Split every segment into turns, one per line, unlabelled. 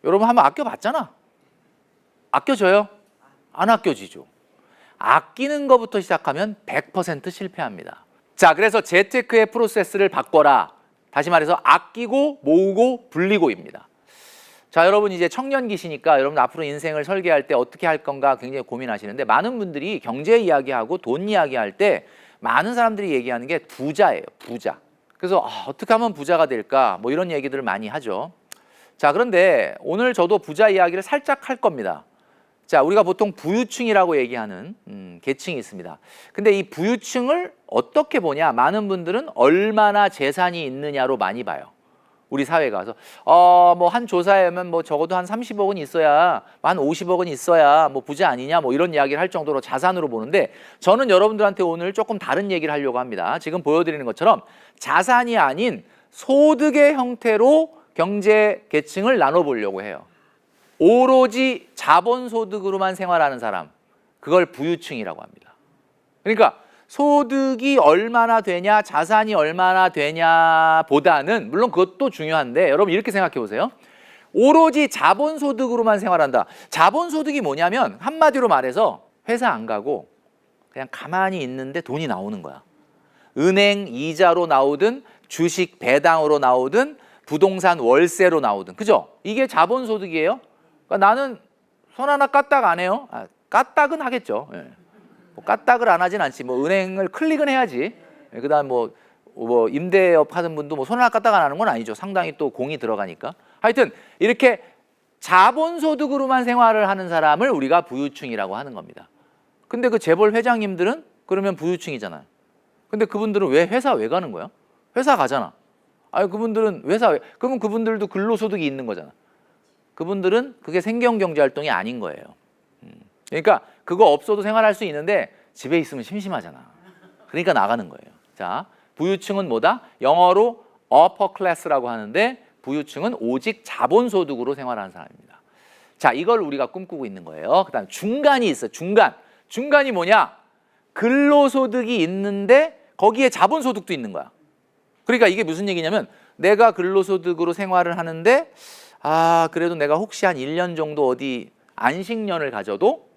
여러분 한번 아껴봤잖아. 아껴져요? 안 아껴지죠. 아끼는 것부터 시작하면 100% 실패합니다. 자, 그래서 재테크의 프로세스를 바꿔라. 다시 말해서 아끼고 모으고 불리고입니다. 자, 여러분 이제 청년기시니까 여러분 앞으로 인생을 설계할 때 어떻게 할 건가 굉장히 고민하시는데, 많은 분들이 경제 이야기하고 돈 이야기할 때 많은 사람들이 얘기하는 게 부자예요. 부자. 그래서 어떻게 하면 부자가 될까? 뭐 이런 얘기들을 많이 하죠. 자, 그런데 오늘 저도 부자 이야기를 살짝 할 겁니다. 자, 우리가 보통 부유층이라고 얘기하는 계층이 있습니다. 근데 이 부유층을 어떻게 보냐? 많은 분들은 얼마나 재산이 있느냐로 많이 봐요. 우리 사회가. 그래서 뭐 한 조사에 하면 뭐 적어도 한 30억은 있어야, 한 50억은 있어야 뭐 부자 아니냐, 뭐 이런 이야기를 할 정도로 자산으로 보는데, 저는 여러분들한테 오늘 조금 다른 얘기를 하려고 합니다. 지금 보여드리는 것처럼 자산이 아닌 소득의 형태로 경제 계층을 나눠보려고 해요. 오로지 자본소득으로만 생활하는 사람, 그걸 부유층이라고 합니다. 그러니까 소득이 얼마나 되냐, 자산이 얼마나 되냐 보다는, 물론 그것도 중요한데, 여러분 이렇게 생각해 보세요. 오로지 자본소득으로만 생활한다. 자본소득이 뭐냐면 한마디로 말해서 회사 안 가고 그냥 가만히 있는데 돈이 나오는 거야. 은행 이자로 나오든 주식 배당으로 나오든 부동산 월세로 나오든, 그죠? 이게 자본소득이에요. 그러니까 나는 손 하나 까딱 안 해요. 까딱은 하겠죠. 예. 뭐 까딱을 안 하진 않지. 뭐 은행을 클릭은 해야지. 예. 그다음 뭐 임대업 하는 분도 뭐 손 하나 까딱 안 하는 건 아니죠. 상당히 또 공이 들어가니까. 하여튼 이렇게 자본소득으로만 생활을 하는 사람을 우리가 부유층이라고 하는 겁니다. 근데 그 재벌 회장님들은 그러면 부유층이잖아요. 근데 그분들은 왜 회사 왜 가는 거야? 회사 가잖아. 그분들은 그러면 그분들도 근로소득이 있는 거잖아. 그분들은 그게 생계경제활동이 아닌 거예요. 그러니까 그거 없어도 생활할 수 있는데 집에 있으면 심심하잖아. 그러니까 나가는 거예요. 자, 부유층은 뭐다? 영어로 upper class라고 하는데, 부유층은 오직 자본소득으로 생활하는 사람입니다. 자, 이걸 우리가 꿈꾸고 있는 거예요. 그다음 중간이 있어요. 중간이 뭐냐? 근로소득이 있는데 거기에 자본소득도 있는 거야. 그러니까 이게 무슨 얘기냐면, 내가 근로소득으로 생활을 하는데 그래도 내가 혹시 한 1년 정도 어디 안식년을 가져도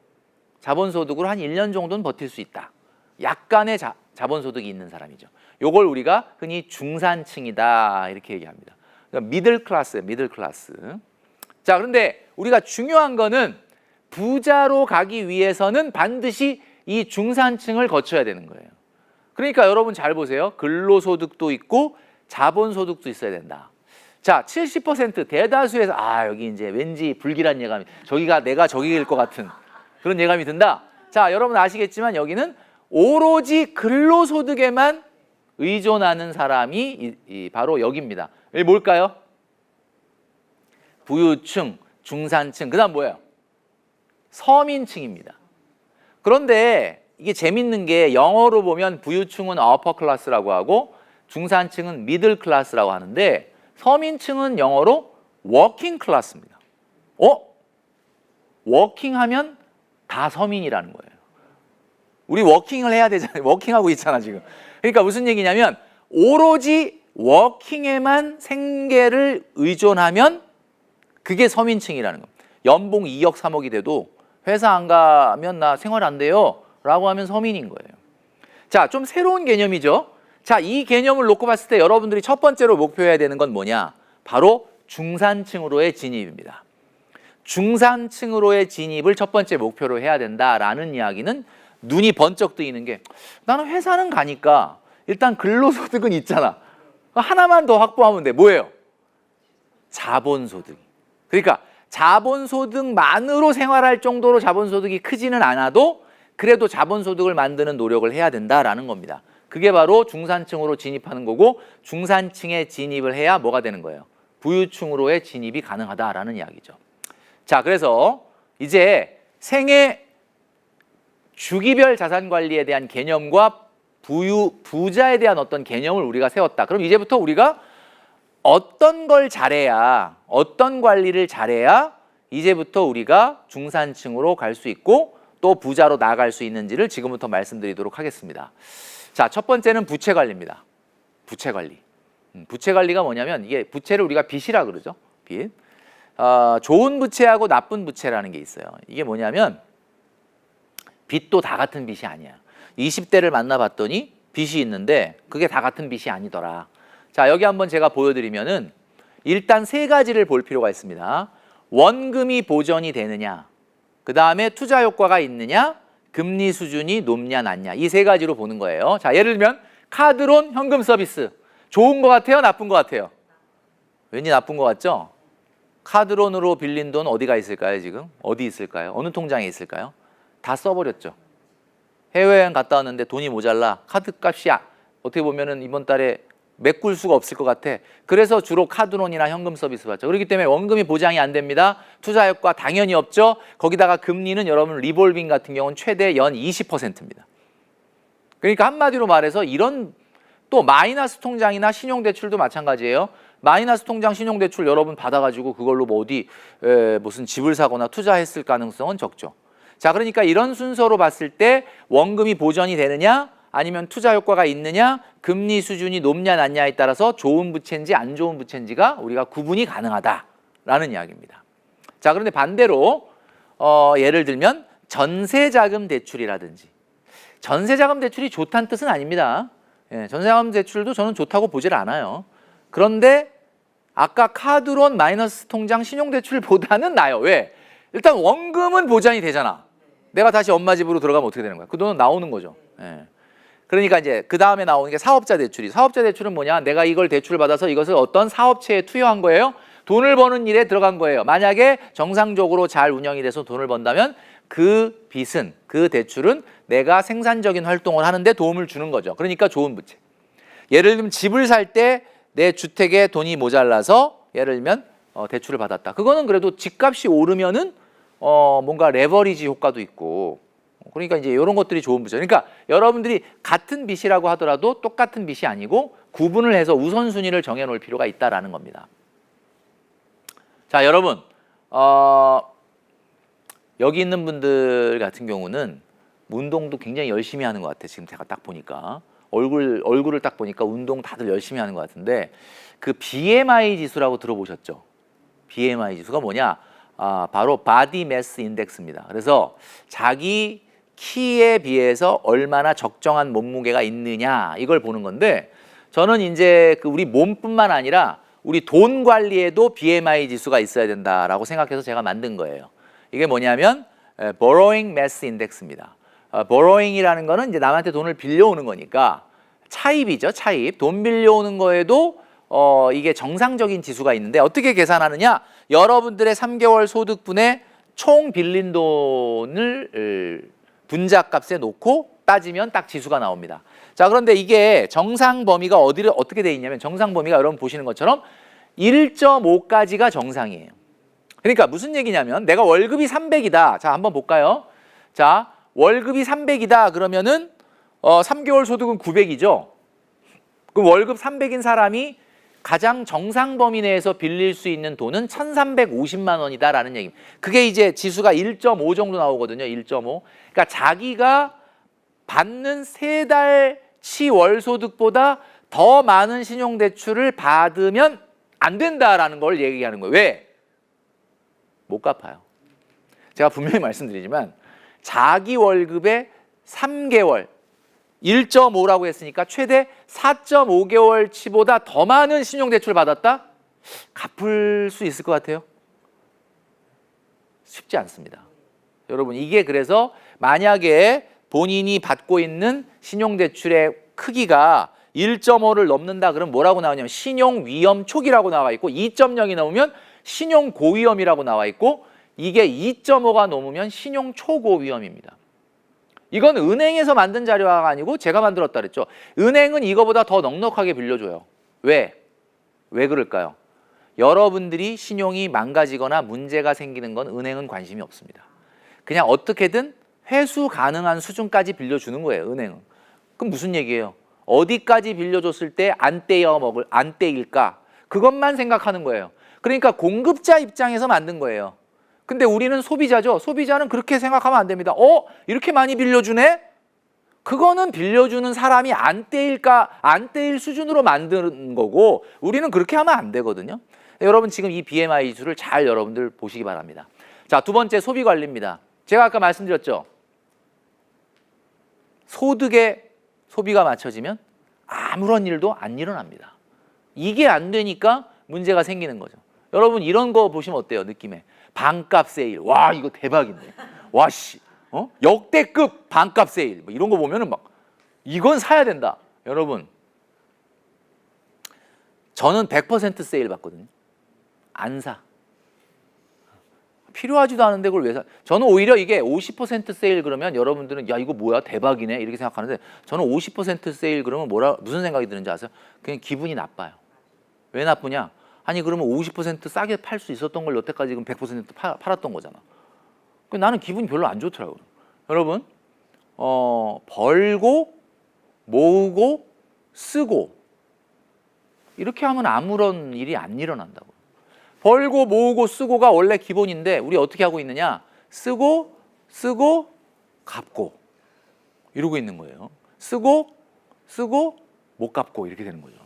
자본소득으로 한 1년 정도는 버틸 수 있다. 약간의 자본소득이 있는 사람이죠. 요걸 우리가 흔히 중산층이다 이렇게 얘기합니다. 그러니까 미들클래스예요. 미들클래스. 자, 그런데 우리가 중요한 거는 부자로 가기 위해서는 반드시 이 중산층을 거쳐야 되는 거예요. 그러니까 여러분 잘 보세요. 근로소득도 있고 자본소득도 있어야 된다. 자, 70% 대다수에서 여기 이제 왠지 불길한 예감이, 내가 저기일 것 같은 그런 예감이 든다. 자, 여러분 아시겠지만 여기는 오로지 근로소득에만 의존하는 사람이 바로 여기입니다. 여기 뭘까요? 부유층, 중산층, 그다음 뭐예요? 서민층입니다. 그런데 이게 재밌는 게, 영어로 보면 부유층은 upper class라고 하고 중산층은 middle class라고 하는데, 서민층은 영어로 working class입니다. 워킹 하면 다 서민이라는 거예요. 우리 워킹을 해야 되잖아요. 워킹하고 있잖아 지금. 그러니까 무슨 얘기냐면, 오로지 워킹에만 생계를 의존하면 그게 서민층이라는 겁니다. 연봉 2억 3억이 돼도 회사 안 가면 나 생활 안 돼요 라고 하면 서민인 거예요. 자, 좀 새로운 개념이죠. 자, 이 개념을 놓고 봤을 때 여러분들이 첫 번째로 목표해야 되는 건 뭐냐? 바로 중산층으로의 진입입니다. 중산층으로의 진입을 첫 번째 목표로 해야 된다라는 이야기는, 눈이 번쩍 뜨이는 게, 나는 회사는 가니까 일단 근로소득은 있잖아. 하나만 더 확보하면 돼. 뭐예요? 자본소득. 그러니까 자본소득만으로 생활할 정도로 자본소득이 크지는 않아도 그래도 자본소득을 만드는 노력을 해야 된다라는 겁니다. 그게 바로 중산층으로 진입하는 거고, 중산층에 진입을 해야 뭐가 되는 거예요? 부유층으로의 진입이 가능하다라는 이야기죠. 자, 그래서 이제 생애 주기별 자산 관리에 대한 개념과 부자에 대한 어떤 개념을 우리가 세웠다. 그럼 이제부터 우리가 어떤 걸 잘해야, 어떤 관리를 잘해야 이제부터 우리가 중산층으로 갈 수 있고 또 부자로 나아갈 수 있는지를 지금부터 말씀드리도록 하겠습니다. 자, 첫 번째는 부채 관리입니다. 부채 관리. 부채 관리가 뭐냐면, 이게 부채를 우리가 빚이라 그러죠. 빚. 좋은 부채하고 나쁜 부채라는 게 있어요. 이게 뭐냐면 빚도 다 같은 빚이 아니야. 20대를 만나봤더니 빚이 있는데 그게 다 같은 빚이 아니더라. 자, 여기 한번 제가 보여드리면은 일단 세 가지를 볼 필요가 있습니다. 원금이 보전이 되느냐, 그 다음에 투자 효과가 있느냐, 금리 수준이 높냐 낮냐, 이 세 가지로 보는 거예요. 자, 예를 들면 카드론 현금 서비스 좋은 거 같아요, 나쁜 거 같아요? 왠지 나쁜 거 같죠? 카드론으로 빌린 돈 어디가 있을까요? 지금 어디 있을까요? 어느 통장에 있을까요? 다 써버렸죠. 해외여행 갔다 왔는데 돈이 모자라. 카드 값이 어떻게 보면은 이번 달에 메꿀 수가 없을 것 같아. 그래서 주로 카드론이나 현금 서비스 받죠. 그렇기 때문에 원금이 보장이 안 됩니다. 투자 효과 당연히 없죠. 거기다가 금리는 여러분 리볼빙 같은 경우는 최대 연 20%입니다. 그러니까 한마디로 말해서 이런 또 마이너스 통장이나 신용대출도 마찬가지예요. 마이너스 통장 신용대출 여러분 받아가지고 그걸로 뭐 어디 무슨 집을 사거나 투자했을 가능성은 적죠. 자, 그러니까 이런 순서로 봤을 때 원금이 보전이 되느냐 아니면 투자 효과가 있느냐, 금리 수준이 높냐 낮냐에 따라서 좋은 부채인지 안 좋은 부채인지가 우리가 구분이 가능하다라는 이야기입니다. 자, 그런데 반대로 예를 들면 전세자금 대출이라든지, 전세자금 대출이 좋다는 뜻은 아닙니다. 예, 전세자금 대출도 저는 좋다고 보질 않아요. 그런데 아까 카드론 마이너스 통장 신용대출보다는 나아요. 왜? 일단 원금은 보장이 되잖아. 내가 다시 엄마 집으로 들어가면 어떻게 되는 거야? 그 돈은 나오는 거죠. 예. 그러니까 이제 그 다음에 나오는 게 사업자 대출이. 사업자 대출은 뭐냐? 내가 이걸 대출을 받아서 이것을 어떤 사업체에 투여한 거예요. 돈을 버는 일에 들어간 거예요. 만약에 정상적으로 잘 운영이 돼서 돈을 번다면 그 빚은, 그 대출은 내가 생산적인 활동을 하는데 도움을 주는 거죠. 그러니까 좋은 부채. 예를 들면 집을 살 때 내 주택에 돈이 모자라서 예를 들면 대출을 받았다. 그거는 그래도 집값이 오르면은 뭔가 레버리지 효과도 있고, 그러니까 이제 이런 것들이 좋은 부채. 그러니까 여러분들이 같은 빚이라고 하더라도 똑같은 빚이 아니고 구분을 해서 우선순위를 정해놓을 필요가 있다라는 겁니다. 자, 여러분 여기 있는 분들 같은 경우는 운동도 굉장히 열심히 하는 것 같아요. 지금 제가 딱 보니까 얼굴을 딱 보니까 운동 다들 열심히 하는 것 같은데, 그 BMI 지수라고 들어보셨죠? BMI 지수가 뭐냐? 바로 바디 매스 인덱스입니다. 그래서 자기 키에 비해서 얼마나 적정한 몸무게가 있느냐 이걸 보는 건데, 저는 이제 그 우리 몸뿐만 아니라 우리 돈 관리에도 BMI 지수가 있어야 된다라고 생각해서 제가 만든 거예요. 이게 뭐냐면 borrowing mass index입니다. borrowing이라는 거는 이제 남한테 돈을 빌려오는 거니까 차입이죠, 차입. 돈 빌려오는 거에도 이게 정상적인 지수가 있는데 어떻게 계산하느냐? 여러분들의 3개월 소득분의 총 빌린 돈을 분자값에 놓고 따지면 딱 지수가 나옵니다. 자, 그런데 이게 정상 범위가 어떻게 돼 있냐면, 정상 범위가 여러분 보시는 것처럼 1.5까지가 정상이에요. 그러니까 무슨 얘기냐면 내가 월급이 300이다. 자, 한번 볼까요? 자, 월급이 300이다 그러면은 3개월 소득은 900이죠. 그럼 월급 300인 사람이 가장 정상 범위 내에서 빌릴 수 있는 돈은 1,350만 원이다라는 얘기입니다. 그게 이제 지수가 1.5 정도 나오거든요. 1.5. 그러니까 자기가 받는 3달치 월소득보다 더 많은 신용대출을 받으면 안 된다라는 걸 얘기하는 거예요. 왜? 못 갚아요. 제가 분명히 말씀드리지만 자기 월급의 3개월 1.5라고 했으니까 최대 4.5개월치보다 더 많은 신용대출 받았다? 갚을 수 있을 것 같아요? 쉽지 않습니다. 여러분, 이게 그래서 만약에 본인이 받고 있는 신용대출의 크기가 1.5를 넘는다 그러면 뭐라고 나오냐면 신용위험 초기라고 나와 있고, 2.0이 넘으면 신용고위험이라고 나와 있고, 이게 2.5가 넘으면 신용초고위험입니다. 이건 은행에서 만든 자료가 아니고 제가 만들었다 그랬죠. 은행은 이거보다 더 넉넉하게 빌려줘요. 왜? 왜 그럴까요? 여러분들이 신용이 망가지거나 문제가 생기는 건 은행은 관심이 없습니다. 그냥 어떻게든 회수 가능한 수준까지 빌려주는 거예요, 은행은. 그럼 무슨 얘기예요? 어디까지 빌려줬을 때 안 떼일까? 그것만 생각하는 거예요. 그러니까 공급자 입장에서 만든 거예요. 근데 우리는 소비자죠. 소비자는 그렇게 생각하면 안 됩니다. 이렇게 많이 빌려주네? 그거는 빌려주는 사람이 안 떼일 수준으로 만드는 거고, 우리는 그렇게 하면 안 되거든요. 여러분 지금 이 BMI 지수를 잘 여러분들 보시기 바랍니다. 자, 두 번째 소비 관리입니다. 제가 아까 말씀드렸죠. 소득에 소비가 맞춰지면 아무런 일도 안 일어납니다. 이게 안 되니까 문제가 생기는 거죠. 여러분 이런 거 보시면 어때요? 느낌에 반값 세일. 와 이거 대박인데. 와 씨. 역대급 반값 세일. 뭐 이런 거 보면은 막 이건 사야 된다. 여러분 저는 100% 세일 받거든요. 안 사. 필요하지도 않은데 그걸 왜 사? 저는 오히려 이게 50% 세일 그러면 여러분들은 야 이거 뭐야 대박이네 이렇게 생각하는데 저는 50% 세일 그러면 무슨 생각이 드는지 아세요? 그냥 기분이 나빠요. 왜 나쁘냐? 아니 그러면 50% 싸게 팔 수 있었던 걸 여태까지 지금 100% 팔았던 거잖아. 나는 기분이 별로 안 좋더라고요. 여러분 벌고 모으고 쓰고 이렇게 하면 아무런 일이 안 일어난다고. 벌고 모으고 쓰고가 원래 기본인데 우리 어떻게 하고 있느냐? 쓰고 갚고 이러고 있는 거예요. 쓰고 못 갚고 이렇게 되는 거죠.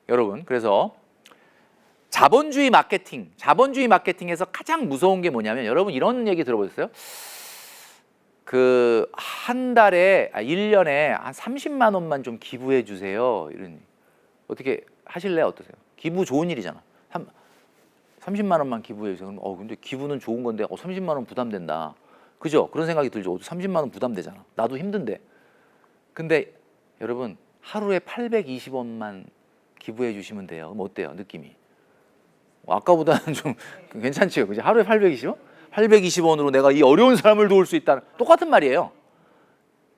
여러분 그래서 자본주의 마케팅에서 가장 무서운 게 뭐냐면 여러분 이런 얘기 들어보셨어요? 그 한 달에 1년에 한 30만 원만 좀 기부해 주세요. 이런 어떻게 하실래요? 어떠세요? 기부 좋은 일이잖아. 30만 원만 기부해 주세요. 그럼 근데 기부는 좋은 건데 30만 원 부담된다. 그죠? 그런 생각이 들죠. 30만 원 부담되잖아. 나도 힘든데. 근데 여러분 하루에 820원만 기부해 주시면 돼요. 그럼 어때요? 느낌이? 아까보다는 좀 괜찮지요. 그죠? 하루에 820원? 820원으로 내가 이 어려운 사람을 도울 수 있다는 똑같은 말이에요.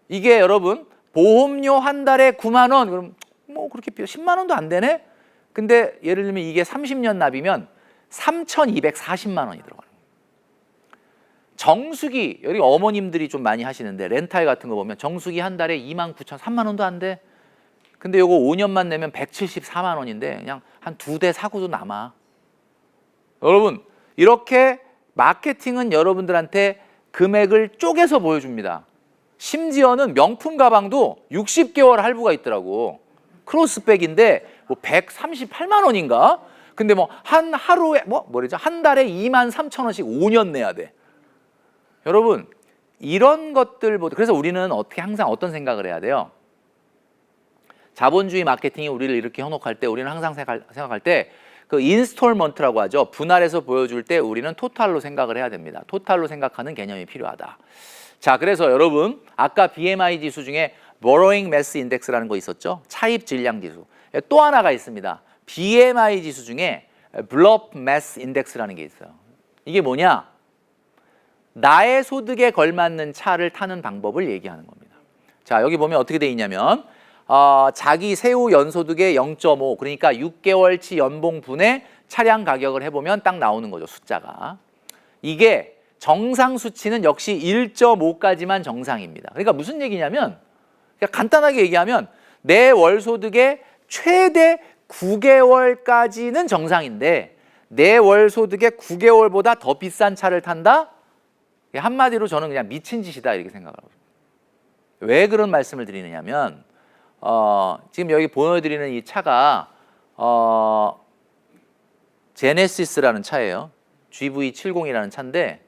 이게 여러분 보험료 한 달에 9만 원 그럼 뭐 그렇게 10만 원도 안 되네? 근데 예를 들면 이게 30년 납이면 3,240만 원이 들어가는 거예요. 정수기 여기 어머님들이 좀 많이 하시는데 렌탈 같은 거 보면 정수기 한 달에 29,000, 3만 원도 안 돼. 근데 요거 5년만 내면 174만 원인데 그냥 한 2대 사고도 남아. 여러분 이렇게 마케팅은 여러분들한테 금액을 쪼개서 보여줍니다. 심지어는 명품 가방도 60개월 할부가 있더라고. 크로스백인데 뭐 138만 원인가? 근데 뭐 한 하루에 뭐랬죠? 한 달에 23,000원씩 5년 내야 돼. 여러분 이런 것들보다 그래서 우리는 어떻게 항상 어떤 생각을 해야 돼요? 자본주의 마케팅이 우리를 이렇게 현혹할 때 우리는 항상 생각할 때 그 인스톨먼트라고 하죠. 분할해서 보여줄 때 우리는 토탈로 생각을 해야 됩니다. 토탈로 생각하는 개념이 필요하다. 자, 그래서 여러분 아까 BMI 지수 중에 Borrowing Mass Index라는 거 있었죠? 차입 질량 지수. 또 하나가 있습니다. BMI 지수 중에 Block Mass Index라는 게 있어요. 이게 뭐냐? 나의 소득에 걸맞는 차를 타는 방법을 얘기하는 겁니다. 자, 여기 보면 어떻게 돼 있냐면 자기 세후 연소득의 0.5 그러니까 6개월치 연봉분의 차량 가격을 해보면 딱 나오는 거죠. 숫자가. 이게 정상 수치는 역시 1.5까지만 정상입니다. 그러니까 무슨 얘기냐면 그러니까 간단하게 얘기하면 내 월소득의 최대 9개월까지는 정상인데 내 월소득의 9개월보다 더 비싼 차를 탄다? 한마디로 저는 그냥 미친 짓이다 이렇게 생각을 하고 있습니다. 왜 그런 말씀을 드리느냐면 지금 여기 보여드리는 이 차가 제네시스라는 차예요. GV70이라는 차인데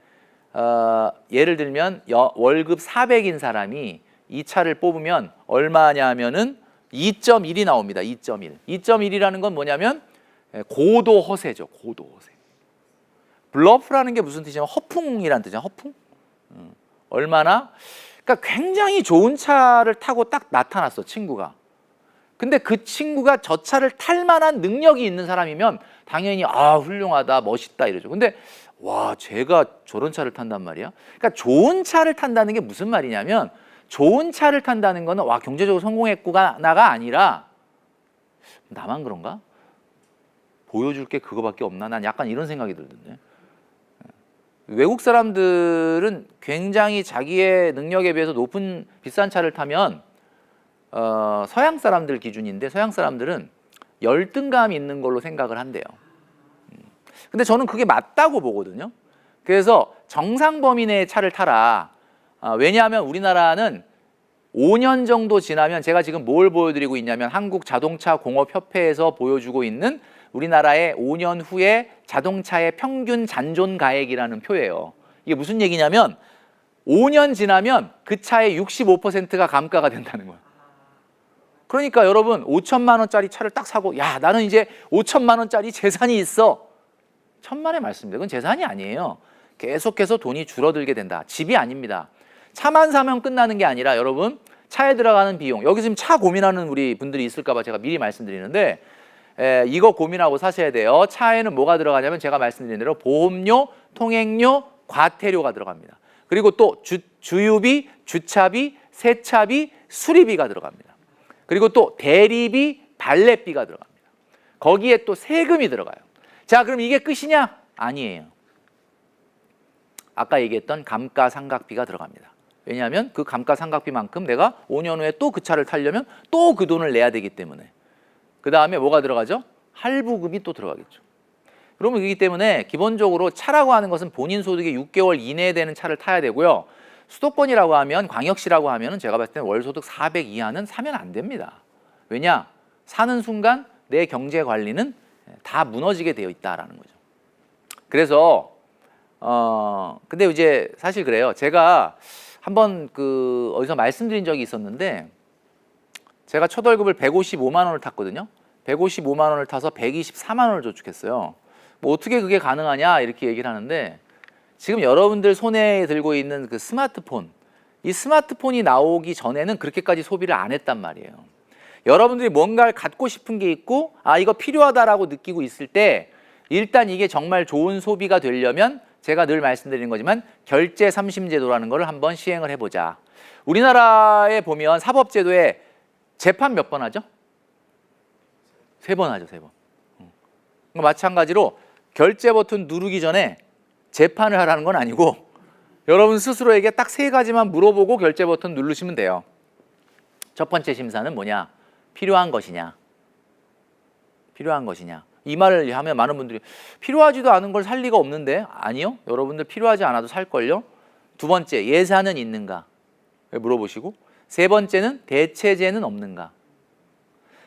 예를 들면 월급 400인 사람이 이 차를 뽑으면 얼마냐면은 2.1이 나옵니다. 2.1. 2.1이라는 건 뭐냐면 고도 허세죠. 고도 허세. 블러프라는 게 무슨 뜻이냐면 허풍이라는 뜻이야. 허풍. 얼마나? 그러니까 굉장히 좋은 차를 타고 딱 나타났어, 친구가. 근데 그 친구가 저 차를 탈 만한 능력이 있는 사람이면 당연히 훌륭하다, 멋있다 이러죠. 근데 와, 쟤가 저런 차를 탄단 말이야? 그러니까 좋은 차를 탄다는 게 무슨 말이냐면 좋은 차를 탄다는 거는 와, 경제적으로 성공했구나가 아니라 나만 그런가? 보여줄 게 그거밖에 없나? 난 약간 이런 생각이 들던데. 외국 사람들은 굉장히 자기의 능력에 비해서 높은 비싼 차를 타면 서양 사람들 기준인데 서양 사람들은 열등감 있는 걸로 생각을 한대요. 근데 저는 그게 맞다고 보거든요. 그래서 정상 범위 내의 차를 타라. 왜냐하면 우리나라는 5년 정도 지나면 제가 지금 뭘 보여드리고 있냐면 한국자동차공업협회에서 보여주고 있는 우리나라의 5년 후에 자동차의 평균 잔존가액이라는 표예요. 이게 무슨 얘기냐면 5년 지나면 그 차의 65%가 감가가 된다는 거예요. 그러니까 여러분 5천만 원짜리 차를 딱 사고 야 나는 이제 5천만 원짜리 재산이 있어. 천만의 말씀입니다. 그건 재산이 아니에요. 계속해서 돈이 줄어들게 된다. 집이 아닙니다. 차만 사면 끝나는 게 아니라 여러분 차에 들어가는 비용, 여기 지금 차 고민하는 우리 분들이 있을까 봐 제가 미리 말씀드리는데 이거 고민하고 사셔야 돼요. 차에는 뭐가 들어가냐면 제가 말씀드린 대로 보험료, 통행료, 과태료가 들어갑니다. 그리고 또 주유비, 주차비, 세차비, 수리비가 들어갑니다. 그리고 또 대리비, 발렛비가 들어갑니다. 거기에 또 세금이 들어가요. 자, 그럼 이게 끝이냐? 아니에요. 아까 얘기했던 감가상각비가 들어갑니다. 왜냐하면 그 감가상각비만큼 내가 5년 후에 또 그 차를 타려면 또 그 돈을 내야 되기 때문에. 그 다음에 뭐가 들어가죠? 할부금이 또 들어가겠죠. 그러면 그렇기 때문에 기본적으로 차라고 하는 것은 본인 소득의 6개월 이내에 되는 차를 타야 되고요. 수도권이라고 하면, 광역시라고 하면 제가 봤을 때는 월소득 400 이하는 사면 안 됩니다. 왜냐? 사는 순간 내 경제 관리는 다 무너지게 되어 있다라는 거죠. 그래서 근데 이제 사실 그래요. 제가 한번 어디서 말씀드린 적이 있었는데 제가 첫 월급을 155만 원을 탔거든요. 155만 원을 타서 124만 원을 저축했어요. 뭐 어떻게 그게 가능하냐 이렇게 얘기를 하는데 지금 여러분들 손에 들고 있는 그 스마트폰, 이 스마트폰이 나오기 전에는 그렇게까지 소비를 안 했단 말이에요. 여러분들이 뭔가를 갖고 싶은 게 있고 아 이거 필요하다라고 느끼고 있을 때 일단 이게 정말 좋은 소비가 되려면 제가 늘 말씀드리는 거지만 결제 삼심제도라는 거를 한번 시행을 해보자. 우리나라에 보면 사법제도에 재판 몇 번 하죠? 3번 하죠, 3번. 마찬가지로 결제 버튼 누르기 전에 재판을 하라는 건 아니고 여러분 스스로에게 딱 3가지만 물어보고 결제 버튼 누르시면 돼요. 첫 번째 심사는 뭐냐? 필요한 것이냐? 필요한 것이냐? 이 말을 하면 많은 분들이 필요하지도 않은 걸 살 리가 없는데 아니요. 여러분들 필요하지 않아도 살걸요. 두 번째 예산은 있는가? 물어보시고 세 번째는 대체제는 없는가?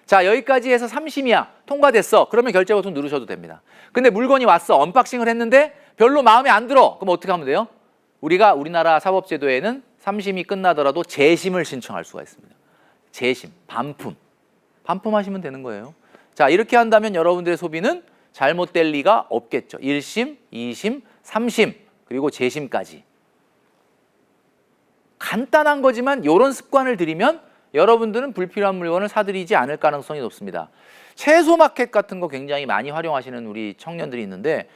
자 여기까지 해서 3심이야. 통과됐어. 그러면 결제 버튼 누르셔도 됩니다. 근데 물건이 왔어. 언박싱을 했는데 별로 마음에 안 들어. 그럼 어떻게 하면 돼요? 우리나라 사법제도에는 3심이 끝나더라도 재심을 신청할 수가 있습니다. 재심, 반품하시면 되는 거예요. 자 이렇게 한다면 여러분들의 소비는 잘못될 리가 없겠죠. 1심, 2심, 3심 그리고 재심까지. 간단한 거지만 이런 습관을 들이면 여러분들은 불필요한 물건을 사들이지 않을 가능성이 높습니다. 채소 마켓 같은 거 굉장히 많이 활용하시는 우리 청년들이 있는데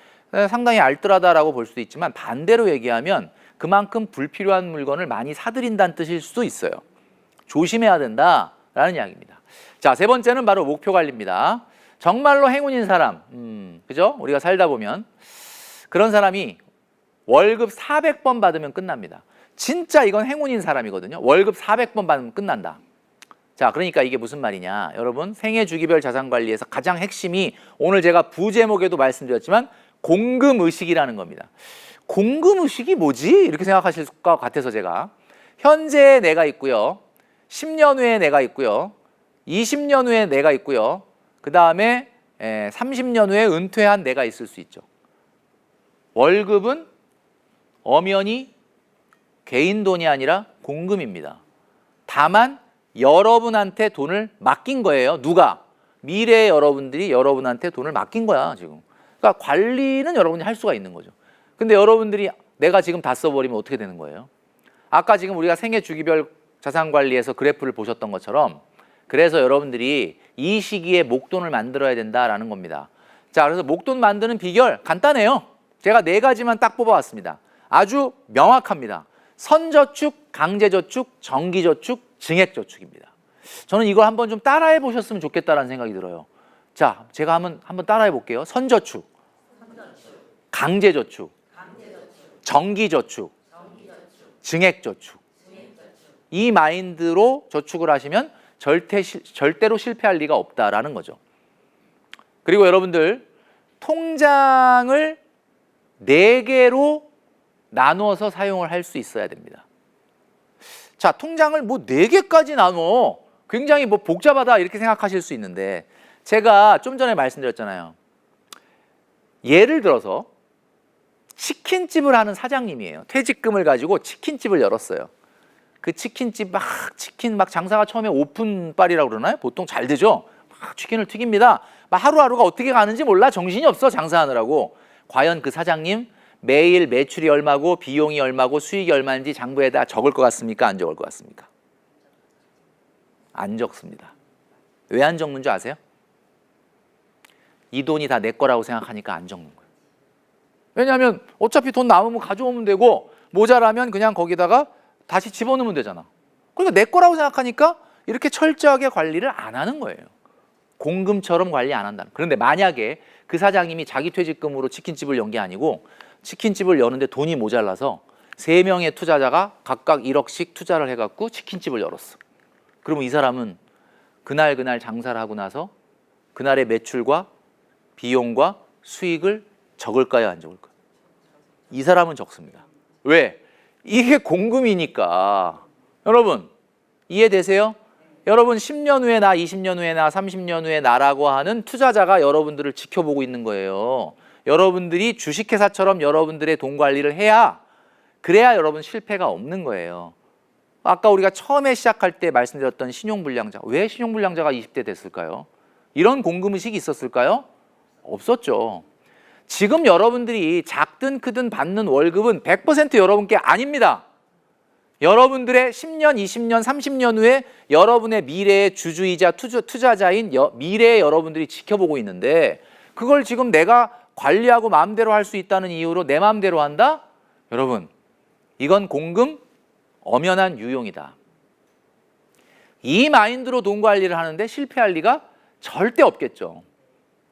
상당히 알뜰하다라고 볼 수도 있지만 반대로 얘기하면 그만큼 불필요한 물건을 많이 사들인다는 뜻일 수도 있어요. 조심해야 된다라는 이야기입니다. 자, 세 번째는 바로 목표 관리입니다. 정말로 행운인 사람, 그죠? 우리가 살다 보면 그런 사람이 월급 400번 받으면 끝납니다. 진짜 이건 행운인 사람이거든요. 월급 400번 받으면 끝난다. 자, 그러니까 이게 무슨 말이냐. 여러분, 생애 주기별 자산 관리에서 가장 핵심이 오늘 제가 부제목에도 말씀드렸지만 공금의식이라는 겁니다. 공금의식이 뭐지? 이렇게 생각하실 것 같아서 제가 현재의 내가 있고요. 10년 후에 내가 있고요. 20년 후에 내가 있고요. 그 다음에 30년 후에 은퇴한 내가 있을 수 있죠. 월급은 엄연히 개인 돈이 아니라 공금입니다. 다만 여러분한테 돈을 맡긴 거예요. 누가? 미래의 여러분들이 여러분한테 돈을 맡긴 거야 지금. 그러니까 관리는 여러분이 할 수가 있는 거죠. 근데 여러분들이 내가 지금 다 써버리면 어떻게 되는 거예요? 아까 지금 우리가 생애 주기별 자산 관리에서 그래프를 보셨던 것처럼 그래서 여러분들이 이 시기에 목돈을 만들어야 된다라는 겁니다. 자, 그래서 목돈 만드는 비결 간단해요. 제가 4가지만 딱 뽑아왔습니다. 아주 명확합니다. 선저축, 강제저축, 정기저축, 증액저축입니다. 저는 이걸 한번 좀 따라해 보셨으면 좋겠다라는 생각이 들어요. 자, 제가 한번 따라해 볼게요. 선저축, 강제저축, 정기저축, 증액저축. 이 마인드로 저축을 하시면 절대로 실패할 리가 없다라는 거죠. 그리고 여러분들 통장을 4개로 나누어서 사용을 할 수 있어야 됩니다. 자, 통장을 뭐 4개까지 나눠 굉장히 뭐 복잡하다 이렇게 생각하실 수 있는데 제가 좀 전에 말씀드렸잖아요. 예를 들어서 치킨집을 하는 사장님이에요. 퇴직금을 가지고 치킨집을 열었어요. 그 치킨집 치킨 장사가 처음에 오픈빨이라고 그러나요? 보통 잘 되죠? 막 치킨을 튀깁니다. 막 하루하루가 어떻게 가는지 몰라. 정신이 없어, 장사하느라고. 과연 그 사장님 매일 매출이 얼마고 비용이 얼마고 수익이 얼마인지 장부에다 적을 것 같습니까? 안 적을 것 같습니까? 안 적습니다. 왜 안 적는 줄 아세요? 이 돈이 다 내 거라고 생각하니까 안 적는 거예요. 왜냐하면 어차피 돈 남으면 가져오면 되고 모자라면 그냥 거기다가 다시 집어넣으면 되잖아. 그러니까 내 거라고 생각하니까 이렇게 철저하게 관리를 안 하는 거예요. 공금처럼 관리 안 한다. 그런데 만약에 그 사장님이 자기 퇴직금으로 치킨집을 연 게 아니고 치킨집을 여는데 돈이 모자라서 3명의 투자자가 각각 1억씩 투자를 해갖고 치킨집을 열었어. 그러면 이 사람은 그날 장사를 하고 나서 그날의 매출과 비용과 수익을 적을까요, 안 적을까요? 이 사람은 적습니다. 왜? 이게 공금이니까. 여러분 이해되세요? 여러분 10년 후에 나, 20년 후에 나, 30년 후에 나라고 하는 투자자가 여러분들을 지켜보고 있는 거예요. 여러분들이 주식회사처럼 여러분들의 돈 관리를 해야, 그래야 여러분 실패가 없는 거예요. 아까 우리가 처음에 시작할 때 말씀드렸던 신용불량자, 왜 신용불량자가 20대 됐을까요? 이런 공금의식이 있었을까요? 없었죠. 지금 여러분들이 작든 크든 받는 월급은 100% 여러분께 아닙니다. 여러분들의 10년, 20년, 30년 후에 여러분의 미래의 주주이자 투자자인 미래의 여러분들이 지켜보고 있는데 그걸 지금 내가 관리하고 마음대로 할 수 있다는 이유로 내 마음대로 한다? 여러분, 이건 공금 엄연한 유용이다. 이 마인드로 돈 관리를 하는데 실패할 리가 절대 없겠죠.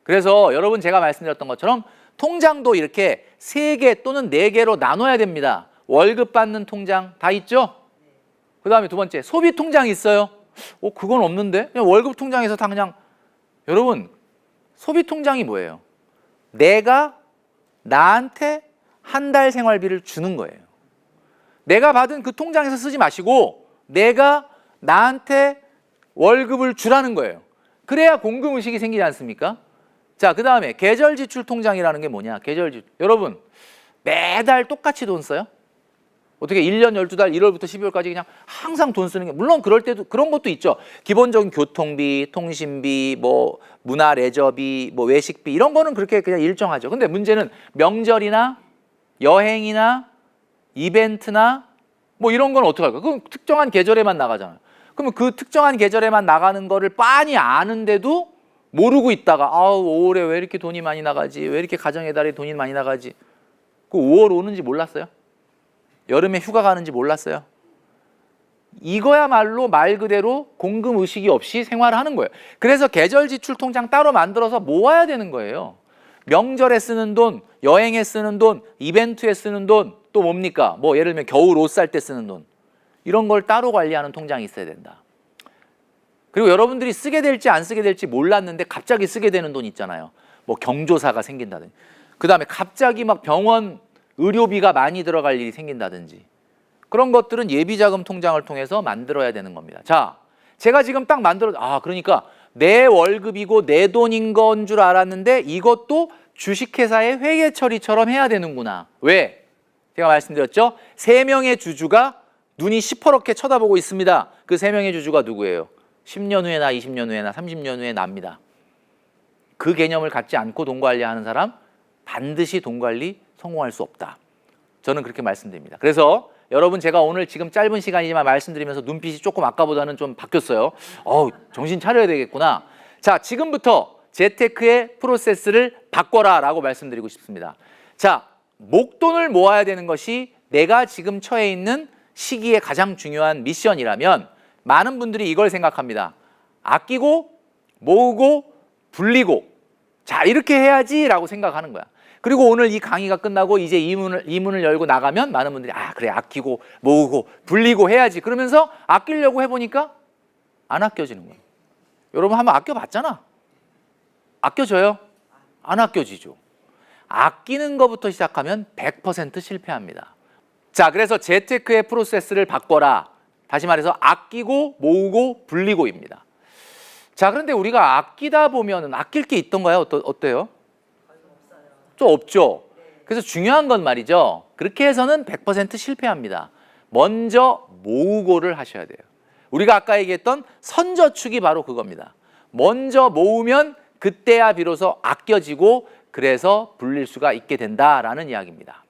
그래서 여러분 제가 말씀드렸던 것처럼 통장도 이렇게 3개 또는 4개로 나눠야 됩니다. 월급 받는 통장 다 있죠? 그 다음에 두 번째, 소비 통장이 있어요? 그건 없는데? 그냥 월급 통장에서 다 그냥. 여러분, 소비 통장이 뭐예요? 내가 나한테 한 달 생활비를 주는 거예요. 내가 받은 그 통장에서 쓰지 마시고 내가 나한테 월급을 주라는 거예요. 그래야 공금의식이 생기지 않습니까? 자, 그 다음에 계절지출 통장이라는 게 뭐냐? 계절지출. 여러분, 매달 똑같이 돈 써요? 어떻게 1년 12달 1월부터 12월까지 그냥 항상 돈 쓰는 게, 물론 그럴 때도 그런 것도 있죠. 기본적인 교통비, 통신비, 뭐 문화 레저비, 뭐 외식비 이런 거는 그렇게 그냥 일정하죠. 근데 문제는 명절이나 여행이나 이벤트나 뭐 이런 건 어떻게 할까요? 그럼 특정한 계절에만 나가잖아요. 그러면 그 특정한 계절에만 나가는 거를 빤히 아는데도 모르고 있다가 5월에 왜 이렇게 돈이 많이 나가지? 왜 이렇게 가정의 달에 돈이 많이 나가지? 그 5월 오는지 몰랐어요? 여름에 휴가 가는지 몰랐어요? 이거야말로 말 그대로 공금의식이 없이 생활하는 거예요. 그래서 계절지출 통장 따로 만들어서 모아야 되는 거예요. 명절에 쓰는 돈, 여행에 쓰는 돈, 이벤트에 쓰는 돈, 또 뭡니까? 뭐 예를 들면 겨울 옷 살 때 쓰는 돈, 이런 걸 따로 관리하는 통장이 있어야 된다. 그리고 여러분들이 쓰게 될지 안 쓰게 될지 몰랐는데 갑자기 쓰게 되는 돈 있잖아요. 뭐 경조사가 생긴다든지, 그 다음에 갑자기 막 병원 의료비가 많이 들어갈 일이 생긴다든지, 그런 것들은 예비자금 통장을 통해서 만들어야 되는 겁니다. 자, 제가 지금 딱 그러니까 내 월급이고 내 돈인 건 줄 알았는데 이것도 주식회사의 회계 처리처럼 해야 되는구나. 왜? 제가 말씀드렸죠? 3명의 주주가 눈이 시퍼렇게 쳐다보고 있습니다. 그 3명의 주주가 누구예요? 10년 후에나 20년 후에나 30년 후에 납니다. 그 개념을 갖지 않고 돈 관리하는 사람 반드시 돈 관리 성공할 수 없다. 저는 그렇게 말씀드립니다. 그래서 여러분, 제가 오늘 지금 짧은 시간이지만 말씀드리면서 눈빛이 조금 아까보다는 좀 바뀌었어요. 정신 차려야 되겠구나. 자, 지금부터 재테크의 프로세스를 바꿔라 라고 말씀드리고 싶습니다. 자, 목돈을 모아야 되는 것이 내가 지금 처해 있는 시기에 가장 중요한 미션이라면 많은 분들이 이걸 생각합니다. 아끼고 모으고 불리고, 자, 이렇게 해야지 라고 생각하는 거야. 그리고 오늘 이 강의가 끝나고 이제 이문을 열고 나가면 많은 분들이 그래, 아끼고 모으고 불리고 해야지, 그러면서 아끼려고 해보니까 안 아껴지는 거예요. 여러분 한번 아껴봤잖아. 아껴져요? 안 아껴지죠. 아끼는 것부터 시작하면 100% 실패합니다. 자, 그래서 재테크의 프로세스를 바꿔라. 다시 말해서 아끼고 모으고 불리고입니다. 자, 그런데 우리가 아끼다 보면은 아낄 게 있던가요? 어때요? 또 없죠. 그래서 중요한 건 말이죠. 그렇게 해서는 100% 실패합니다. 먼저 모으고를 하셔야 돼요. 우리가 아까 얘기했던 선저축이 바로 그겁니다. 먼저 모으면 그때야 비로소 아껴지고 그래서 불릴 수가 있게 된다라는 이야기입니다.